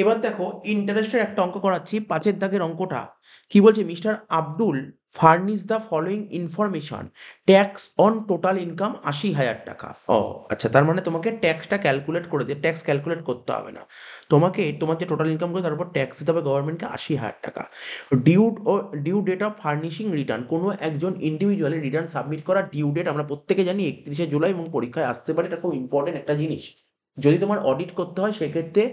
এবার দেখো ইন্টারেস্টের একটা অঙ্ক করাচ্ছি, 5 দাগের অঙ্কটা কি বলছে, mister Abdul furnish the following information, tax on total income 80,000 টাকা। ও আচ্ছা, তার মানে তোমাকে ট্যাক্সটা ক্যালকুলেট করে দিয়ে, ট্যাক্স ক্যালকুলেট করতে হবে না, তোমাকে তোমার যে টোটাল ইনকাম করে তারপর ট্যাক্স দিতে হবে গভর্নমেন্টকে 80,000 টাকা। ডিউ ও due date of furnishing return, কোনো একজন ইন্ডিভিজুয়ালের রিটার্ন সাবমিট করার ডিউ ডেট আমরা প্রত্যেকে জানি 31শে জুলাই, এবং পরীক্ষায় আসতে পারে, এটা খুব ইম্পর্টেন্ট একটা জিনিস। যদি তোমার অডিট করতে হয় সেক্ষেত্রে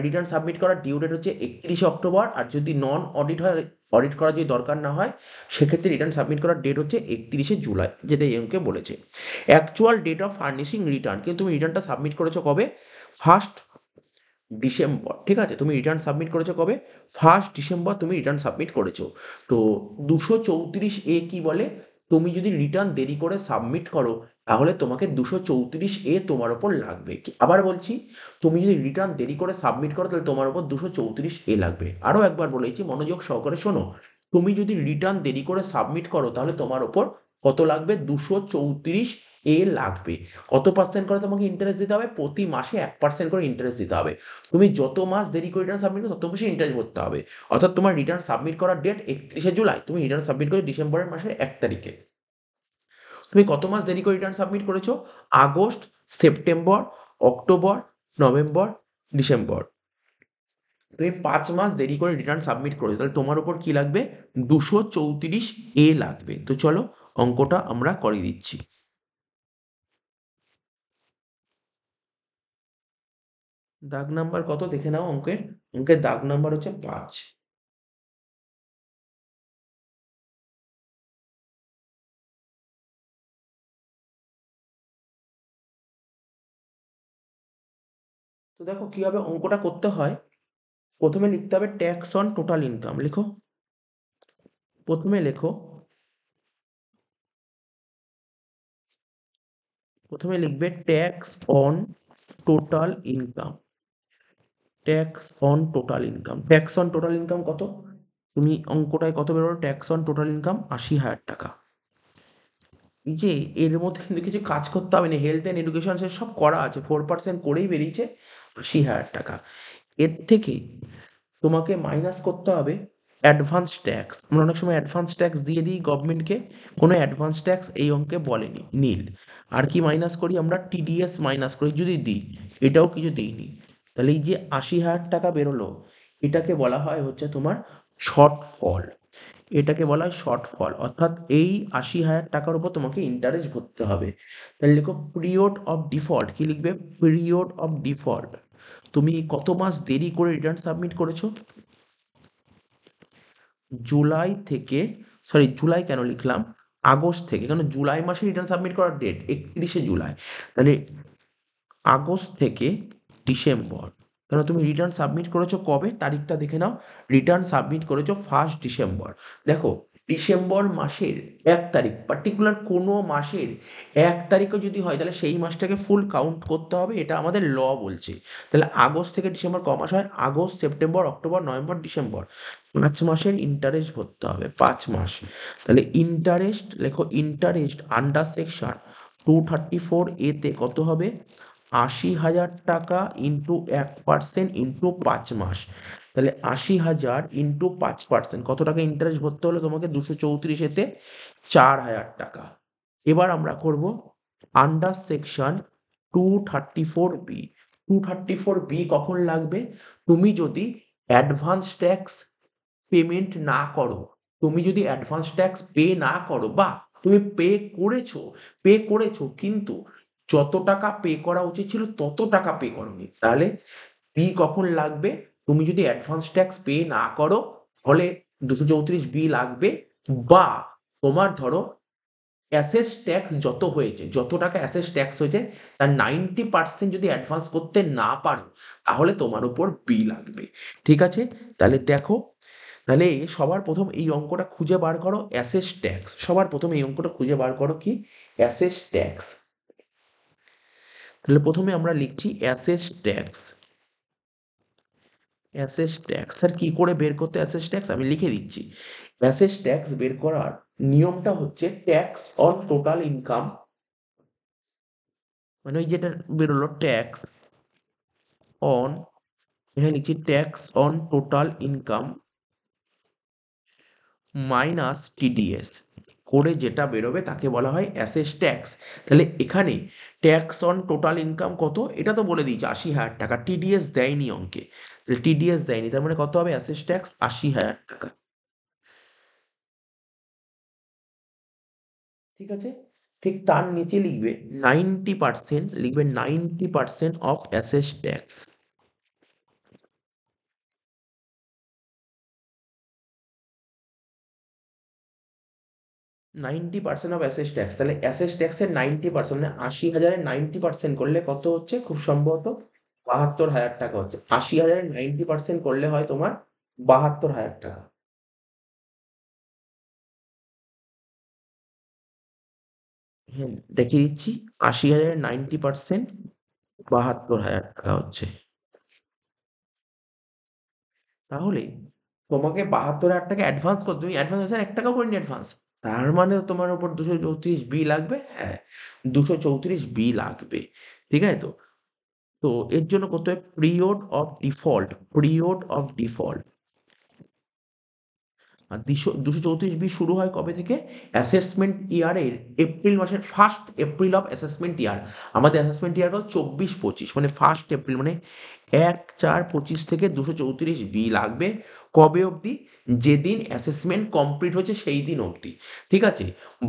রিটার্ন সাবমিট করার ডিউ ডেট হচ্ছে 31শে অক্টোবর, আর যদি নন অডিট হয়, অডিট করা যদি দরকার না হয়, সেক্ষেত্রে রিটার্ন সাবমিট করার ডেট হচ্ছে 31শে জুলাই, যেটা এমকে বলেছে। Actual date of furnishing return, কিন্তু তুমি রিটার্নটা সাবমিট করেছো কবে? 1 ডিসেম্বর, ঠিক আছে? তুমি রিটার্ন সাবমিট করেছো কবে? 1 ডিসেম্বর তুমি রিটার্ন সাবমিট করেছো। তো 234A কি বলে, তুমি যদি রিটার্ন দেরি করে সাবমিট করো তাহলে তোমাকে 234A তোমার ওপর লাগবে। আবার বলছি, তুমি যদি রিটার্ন দেরি করে সাবমিট করো তাহলে তোমার ওপর 234A লাগবে। আরও একবার বলেছি, মনোযোগ সহকারে শোনো, তুমি যদি রিটার্ন দেরি করে সাবমিট করো তাহলে তোমার ওপর কত লাগবে? 234A লাগবে। কত পার্সেন্ট করে তোমাকে ইন্টারেস্ট দিতে হবে? প্রতি মাসে 1% করে ইন্টারেস্ট দিতে হবে। তুমি যত মাস দেরি করে রিটার্ন সাবমিট করো তত বেশি ইন্টারেস্ট ভরতে হবে। অর্থাৎ তোমার রিটার্ন সাবমিট করার ডেট 31শে জুলাই, তুমি রিটার্ন সাবমিট করে ডিসেম্বরের মাসের 1 তারিখে। তুমি কত মাস দেরি করে রিটার্ন সাবমিট করেছো? August, September, October, November, December. তুমি 5 মাস দেরি করে রিটার্ন সাবমিট করেছো, তাহলে তোমার উপর কি লাগবে? 234A লাগবে। তো চলো অঙ্কটা আমরা করে দিচ্ছি। দাগ নাম্বার কত দেখে নাও অঙ্কের। অঙ্কের দাগ নাম্বার হচ্ছে 5। তো দেখো কিভাবে অঙ্কটা করতে হয়। প্রথমে লিখতে হবে ট্যাক্স অন টোটাল ইনকাম, লিখো। প্রথমে লেখো, প্রথমে লিখবে tax on total income. Tax on total income, tax on total income কত? তুমি অঙ্কটায় কত বেরোলো? ট্যাক্স অন টোটাল ইনকাম 80,000 টাকা। এই যে এর মধ্যে কিন্তু কিছু কাজ করতে হবে না, হেলথ অ্যান্ড এডুকেশন সে সব করা আছে, 4% করেই বেরিয়েছে 80,000 টাকা। এর থেকে তোমাকে মাইনাস করতে হবে অ্যাডভান্স ট্যাক্স। আমরা অনেক সময় অ্যাডভান্স ট্যাক্স দিয়ে দিই গভর্নমেন্টকে, কোনো অ্যাডভান্স ট্যাক্স এই অঙ্কে বলেনি, নীল। আর কি মাইনাস করি আমরা? টিডিএস মাইনাস করি যদি দিই, এটাও কিছু দিইনি। তাহলে এই যে 80,000 টাকা বেরোলো, এটাকে বলা হয় হচ্ছে তোমার শর্টফল। এটাকে বলা হয় শর্টফল, অর্থাৎ এই 80,000 টাকার উপর তোমাকে ইন্টারেস্ট ভরতে হবে। তাহলে লিখো পিরিয়ড অফ ডিফল্ট, কি লিখবে? Period of default. তুমি কত মাস দেরি করে রিটার্ন সাবমিট করেছো? জুলাই থেকে, সরি জুলাই কেন লিখলাম, আগস্ট থেকে, কারণ জুলাই মাসে রিটার্ন সাবমিট করার ডেট 31শে জুলাই। তাহলে আগস্ট থেকে ডিসেম্বর, কেন তুমি রিটার্ন সাবমিট করেছো কবে? তারিখটা দেখে নাও। রিটার্ন সাবমিট করেছো 1 ডিসেম্বর। দেখো, ডিসেম্বর মাসের 1 তারিখ, পার্টিকুলার কোনো মাসের 1 তারিখও যদি হয় তাহলে সেই মাসটাকে ফুল কাউন্ট করতে হবে, এটা আমাদের ল বলছে। তাহলে আগস্ট থেকে ডিসেম্বর ক মাস হয়? August, September, October, November, December. 5 মাসের ইন্টারেস্ট ভরতে হবে, 5 মাস। তাহলে ইন্টারেস্ট লেখো, ইন্টারেস্ট আন্ডার সেকশন 234A কত হবে? 80,000 টাকা ইন্টু 1% ইন্টু 5 মাস। তাহলে 80,000 ইন্টু 5%, কত টাকা ইন্টারেস্ট ভরতে হলো তোমাকে? 234 4,000 টাকা। এবার আমরা করব আন্ডার সেকশন 234B। 234B কখন লাগবে? তুমি যদি অ্যাডভান্স ট্যাক্স পেমেন্ট না করো, তুমি যদি অ্যাডভান্স ট্যাক্স পে না করো, বা তুমি পে করেছো কিন্তু যত টাকা পে করা উচিত ছিল তত টাকা পে করোনি, তাহলে বি কখন লাগবে? তুমি যদি অ্যাডভান্স ট্যাক্স পে না করো তাহলে 234B লাগবে। বা তোমার ধরো অ্যাসেস ট্যাক্স যত হয়েছে, যত টাকা অ্যাসেস ট্যাক্স হয়েছে তার 90% যদি অ্যাডভান্স করতে না পারো তাহলে তোমার উপর বি লাগবে। ঠিক আছে? তাহলে দেখো, তাহলে সবার প্রথম এই অঙ্কটা খুঁজে বার করো, অ্যাসেস ট্যাক্স। সবার প্রথম এই অঙ্কটা খুঁজে বার করো, কি? Assess tax. তাহলে প্রথমে আমরা লিখছি assess tax. Assess tax sir কি করে বের করতে? অ্যাসেস ট্যাক্স আমি লিখে দিচ্ছি। অ্যাসেস ট্যাক্স বের করার নিয়মটা হচ্ছে ট্যাক্স অন টোটাল ইনকাম, মানে ওই যেটা বেরোলো ট্যাক্স অন এখানে লিখছি tax on total income minus TDS করে যেটা বেরোবে তাকে বলা হয় অ্যাসেস ট্যাক্স। তাহলে এখানে ট্যাক্স অন টোটাল ইনকাম কত এটা তো বলে দিয়েছে ৮০,০০০ টাকা, টিডিএস দেয়নি অঙ্কে, তাহলে টিডিএস দেয়নি, তার মানে কত হবে অ্যাসেস ট্যাক্স ৮০,০০০ টাকা। ঠিক আছে, ঠিক তার নিচে লিখবে 90%, লিখবে 90% of assess tax. 90% of assess tax, তাহলে অ্যাসেস ট্যাক্সের 90% মানে ৮০,০০০-এর 90% করলে কত হচ্ছে, খুব সম্ভবত ৭২,০০০ টাকা হচ্ছে। ৮০,০০০-এর 90% করলে হয় তোমার ৭২,০০০ টাকা। হ্যাঁ, দেখিয়ে দিচ্ছি, ৮০,০০০-এর 90% ৭২,০০০ টাকা হচ্ছে। তাহলে তোমাকে ৭২,০০০ টাকা অ্যাডভান্স করতে, তুমি অ্যাডভান্স স্যার ১ টাকাও করিনি অ্যাডভান্স, তার মানে তোমার উপর ২৩৪ বি লাগবে। হ্যাঁ, ২৩৪ বি লাগবে। ঠিক আছে তো, তো এর জন্য করতে হবে period of default, period of default. আর ২৩৪ বি শুরু হয় কবে থেকে, অ্যাসেসমেন্ট ইয়ারের এপ্রিল মাসের 1 এপ্রিল অফ অ্যাসেসমেন্ট ইয়ার। আমাদের অ্যাসেসমেন্ট ইয়ার হল ২৪-২৫, মানে 1 এপ্রিল, মানে ১/৪/২৫ থেকে ২৩৪ বি লাগবে। কবে অবধি, যেদিন অ্যাসেসমেন্ট কমপ্লিট হচ্ছে সেই দিন অবধি। ঠিক আছে,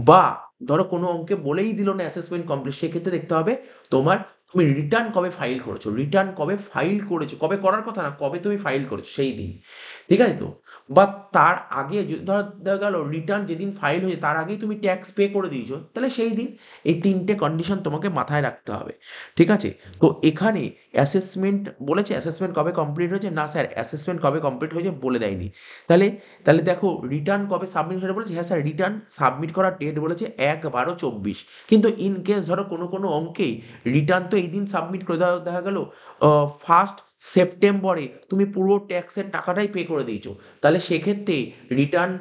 বা ধরো কোনো অঙ্কে বলেই দিল না অ্যাসেসমেন্ট কমপ্লিট, সেক্ষেত্রে দেখতে হবে তোমার, তুমি রিটার্ন কবে ফাইল করেছো, রিটার্ন কবে ফাইল করেছো, কবে করার কথা না, কবে তুমি ফাইল করেছো সেই দিন। ঠিক আছে তো, বা তার আগে যদি ধর দেখা গেল রিটার্ন যেদিন ফাইল হয়েছে তার আগেই তুমি ট্যাক্স পে করে দিয়েছো, তাহলে সেই দিন। এই ৩টে কন্ডিশন তোমাকে মাথায় রাখতে হবে। ঠিক আছে, তো এখানে অ্যাসেসমেন্ট বলেছে, অ্যাসেসমেন্ট কবে কমপ্লিট হয়েছে, না স্যার অ্যাসেসমেন্ট কবে কমপ্লিট হয়েছে বলে দেয়নি। তাহলে তাহলে দেখো রিটার্ন কবে সাবমিট হয়েছে বলেছে, হ্যাঁ স্যার রিটার্ন সাবমিট করার ডেট বলেছে ১/১২/২৪, কিন্তু ইন কেস ধরো কোনো কোনো অঙ্কেই রিটার্ন তো এই দিন সাবমিট করে দেখা গেল 1 সেপ্টেম্বরে তুমি পুরো ট্যাক্সের টাকাটাই পে করে দিয়েছো, তাহলে সেক্ষেত্রে রিটার্ন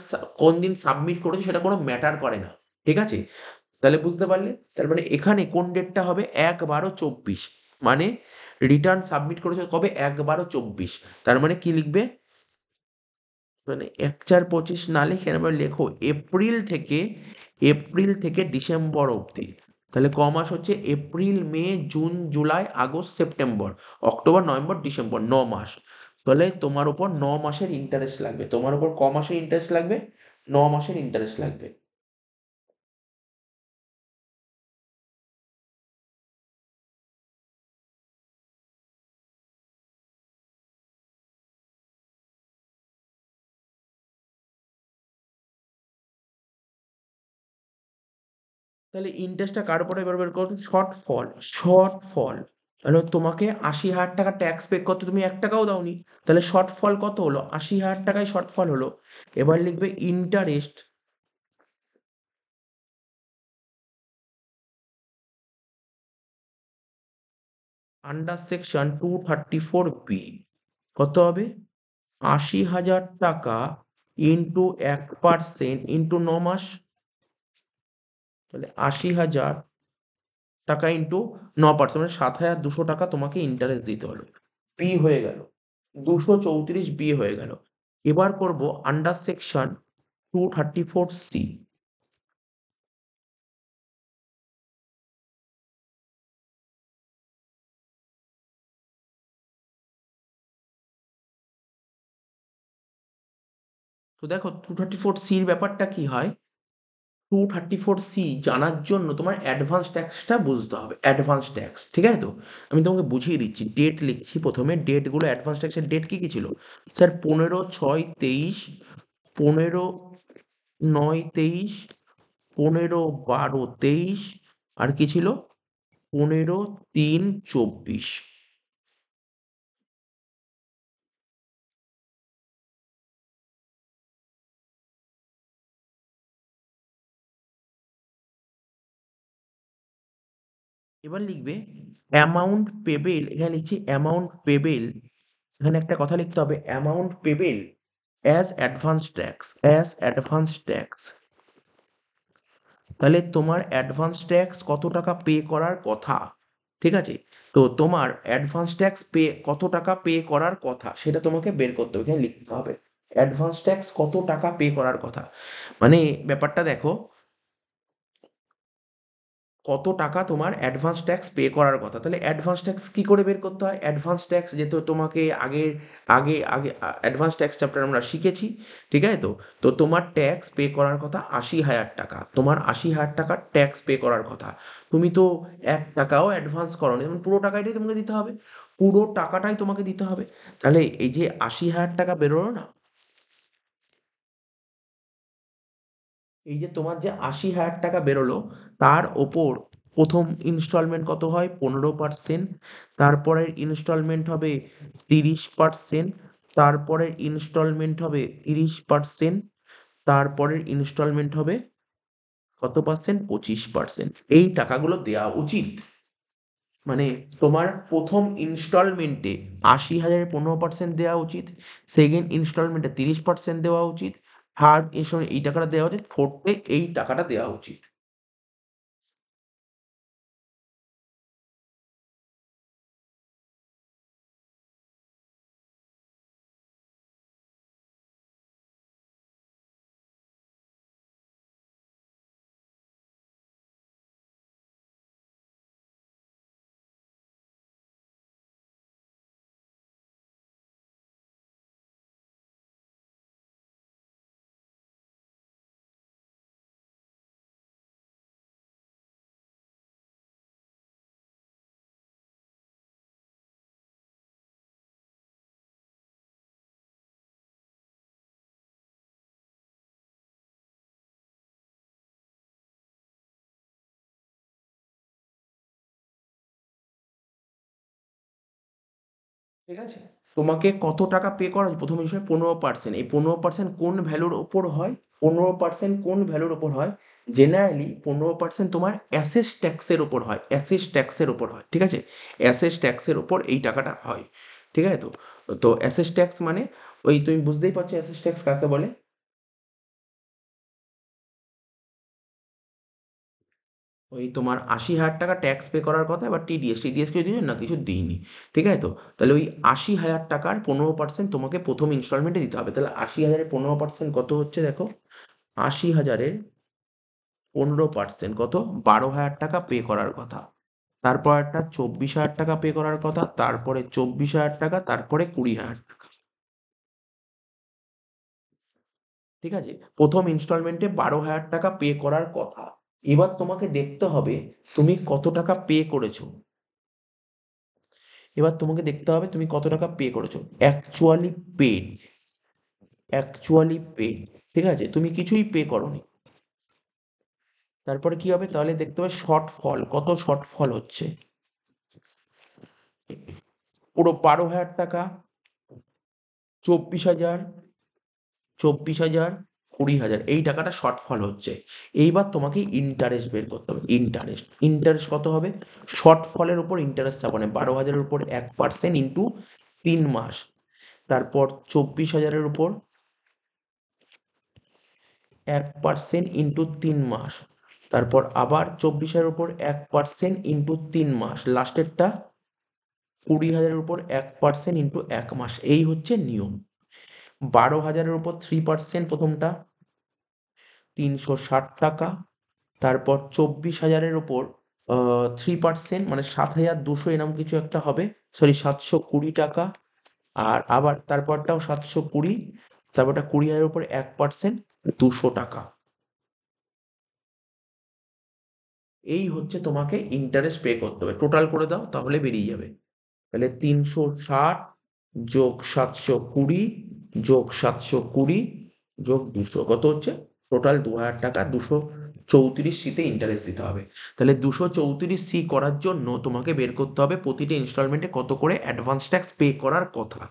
কোন দিন সাবমিট করেছো সেটা কোনো ম্যাটার করে না। ঠিক আছে, তাহলে বুঝতে পারলে, তার মানে এখানে কোন ডেটটা হবে ১/১২/২৪, মানে রিটার্ন সাবমিট করেছো কবে ১/১২/২৪, তার মানে কি লিখবে, মানে ১/৪/২৫ না লিখে এবার লেখো এপ্রিল থেকে ডিসেম্বর অবধি। তাহলে ক মাস হচ্ছে, April May June July August September October November December, ৯ মাস। তাহলে তোমার উপর ৯ মাসের ইন্টারেস্ট লাগবে, তোমার উপর ক মাসের ইন্টারেস্ট লাগবে, ৯ মাসের ইন্টারেস্ট লাগবে। তাহলে ইন্টারেস্টটা কার উপরে এবার বের করো, শর্টফল, মানে তোমাকে ৮০,০০০ টাকা ট্যাক্স পে করতে, তুমি ১ টাকাও দাওনি, তাহলে শর্টফল কত হলো, ৮০,০০০ টাকায় শর্টফল হলো। এবার লিখবে ইন্টারেস্ট আন্ডার সেকশন 234 বি, কত হবে, ৮০,০০০ টাকা ইন্টু ১% ইন্টু ৯ মাস, তাহলে ৮০,০০০ টাকা ইন্টু ৯%, মানে ৭,২০০ টাকা তোমাকে ইন্টারেস্ট দিতে হলো। বি হয়ে গেল, ২৩৪ বি হয়ে গেল। এবার করব আন্ডার সেকশন 234 সি। তো দেখো 234 সির ব্যাপারটা কি হয়, 234 সি জানার জন্য তোমার অ্যাডভান্স ট্যাক্সটা বুঝতে হবে, অ্যাডভান্স ট্যাক্স। ঠিক আছে তো, আমি তোমাকে বুঝিয়ে দিচ্ছি, ডেট লিখছি প্রথমে, ডেটগুলো অ্যাডভান্স ট্যাক্সের ডেট কি কি ছিল, স্যার 15/6/23, 15/9/23, 15/12/23, আর কি ছিল, 15/3/24। এবার লিখবে অ্যামাউন্ট পেবেল, এখানে লিখছি অ্যামাউন্ট পেবেল, এখানে একটা কথা লিখতে হবে, amount payable as advance tax. তাহলে তোমার অ্যাডভান্স ট্যাক্স কত টাকা পে করার কথা, ঠিক আছে? তো তোমার অ্যাডভান্স ট্যাক্স কত টাকা পে করার কথা সেটা তোমাকে বের করতে হবে, এখানে লিখতে হবে অ্যাডভান্স ট্যাক্স কত টাকা পে করার কথা। মানে ব্যাপারটা দেখো, কত টাকা তোমার অ্যাডভান্স ট্যাক্স পে করার কথা। তাহলে অ্যাডভান্স ট্যাক্স কি করে বের করতে হয়? অ্যাডভান্স ট্যাক্স যেহেতু তোমাকে আগে অ্যাডভান্স ট্যাক্স চ্যাপ্টার আমরা শিখেছি, ঠিক আছে? তো তো তোমার ট্যাক্স পে করার কথা ৮০,০০০ টাকা, তোমার ৮০,০০০ টাকার ট্যাক্স পে করার কথা। তুমি তো ১ টাকাও অ্যাডভান্স করোনি, যেমন পুরো টাকাটাই তোমাকে দিতে হবে, পুরো টাকাটাই তোমাকে দিতে হবে। তাহলে এই যে ৮০,০০০ টাকা বেরোলো না, এই যে তোমার যে ৮০,০০০ টাকা বেরোলো, তার ওপর প্রথম ইনস্টলমেন্ট কত হয়? ১৫%, তারপরের ইনস্টলমেন্ট হবে ৩০%, তারপরের ইনস্টলমেন্ট হবে ৩০%, তারপরের ইনস্টলমেন্ট হবে কত পার্সেন্ট? ২৫%। এই টাকাগুলো দেওয়া উচিত। মানে তোমার প্রথম ইনস্টলমেন্টে ৮০,০০০ 15% দেওয়া উচিত, সেকেন্ড ইনস্টলমেন্টে ৩০% দেওয়া উচিত, থার্ড ইনস্টলমেন্ট এই টাকাটা দেওয়া উচিত, ফোর্থে এই টাকাটা দেওয়া উচিত। ঠিক আছে? তোমাকে কত টাকা পে করা হয়? প্রথম বিষয় ১৫%। এই ১৫% কোন ভ্যালুর ওপর হয়? ১৫% কোন ভ্যালুর ওপর হয়? জেনারেলি ১৫% তোমার অ্যাসেস ট্যাক্সের ওপর হয়, অ্যাসেস ট্যাক্সের ওপর হয়, ঠিক আছে? অ্যাসেস ট্যাক্সের ওপর এই টাকাটা হয়, ঠিক আছে তো? তো অ্যাসেস ট্যাক্স মানে ওই তুমি বুঝতেই পারছো অ্যাসেস ট্যাক্স কাকে বলে? ওই তোমার ৮০,০০০ টাকা ট্যাক্স পে করার কথা, এবার টিডিএস কিছু দিয়েছো না? কিছু দিইনি, ঠিক আছে তো? তাহলে ওই ৮০,০০০ টাকার ১৫% তোমাকে প্রথম ইনস্টলমেন্টে দিতে হবে। তাহলে ৮০,০০০-এর ১৫% কত হচ্ছে দেখো? ৮০,০০০-এর ১৫% কত? ১২,০০০ টাকা পে করার কথা। তারপর একটা ২৪,০০০ টাকা পে করার কথা, তারপরে ২৪,০০০ টাকা, তারপরে ২০,০০০ টাকা। ঠিক আছে? প্রথম ইনস্টলমেন্টে ১২,০০০ টাকা পে করার কথা। এবার তোমাকে দেখতে হবে তুমি কত টাকা পে করেছো। এবার তোমাকে দেখতে হবে তুমি কত টাকা পে করেছো। অ্যাকচুয়ালি পেড, অ্যাকচুয়ালি পেড, ঠিক আছে? তুমি কিছুই পে করোনি। তারপরে কি হবে? তাহলে দেখতে হবে শর্টফল, কত শর্টফল হচ্ছে। পুরো ১২,০০০ টাকা, ২৪,০০০, ২৪,০০০, ২০,০০০, এই টাকাটা শর্টফল হচ্ছে। এইবার তোমাকে ইন্টারেস্ট বের করতে হবে। ইন্টারেস্ট, ইন্টারেস্ট কত হবে? শর্টফলের উপর ইন্টারেস্ট চাপানে ১২,০০০-এর উপর ১% ইন্টু ৩ মাস, তারপর ২৪,০০০-এর উপর ১% ইন্টু ৩ মাস, তারপর আবার ২৪,০০০-এর উপর ১% ইন্টু ৩ মাস, লাস্টেরটা ২০,০০০-এর উপর ১% ইন্টু ১ মাস। এই হচ্ছে নিয়ম। ১২,০০০-এর উপর 3% প্রথমটা ৩৬০ টাকা, তারপর ২৪,০০০-এর উপর 3% মানে ৭,২০০ এরকম কিছু একটা হবে, সরি ৭২০ টাকা, আর আবার তারপরটাও ৭২০, তারপরটা ২০,০০০-এর উপর ১% ২০০ টাকা। এই হচ্ছে তোমাকে ইন্টারেস্ট পে করতে হবে। টোটাল করে দাও তাহলে বেরিয়ে যাবে। তাহলে ৩৬০ যোগ ৭২০ যোগ ৭২০ যোগ ২০০ কত হচ্ছে? টোটাল ২,০০০ টাকা ২৩৪ তে ইন্টারেস্ট দিতে হবে। তাহলে ২৩৪ করার জন্য তোমাকে বের করতে হবে প্রতিটা ইনস্টলমেন্টে কত করে অ্যাডভান্স ট্যাক্স পে করার কথা।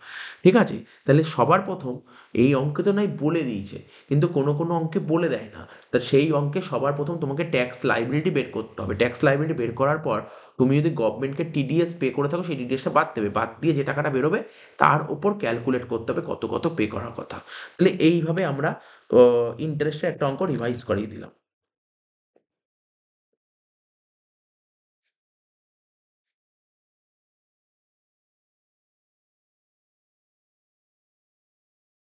ঠিক আছে? তাহলে সবার প্রথম এই অঙ্কে তো নয় বলে দিয়েছে, কিন্তু কোনো কোনো অঙ্কে বলে দেয় না। তা সেই অঙ্কে সবার প্রথম তোমাকে ট্যাক্স লাইবিলিটি বের করতে হবে। ট্যাক্স লাইবিলিটি বের করার পর তুমি যদি গভর্নমেন্টকে টিডিএস পে করে থাকো, সেই টিডিএসটা বাদ দেবে, বাদ দিয়ে যে টাকাটা বেরোবে তার উপর ক্যালকুলেট করতে হবে কত কত পে করার কথা। তাহলে এইভাবে আমরা ইন্টারেস্টের একটা অঙ্ক রিভাইজ করিয়ে দিলাম।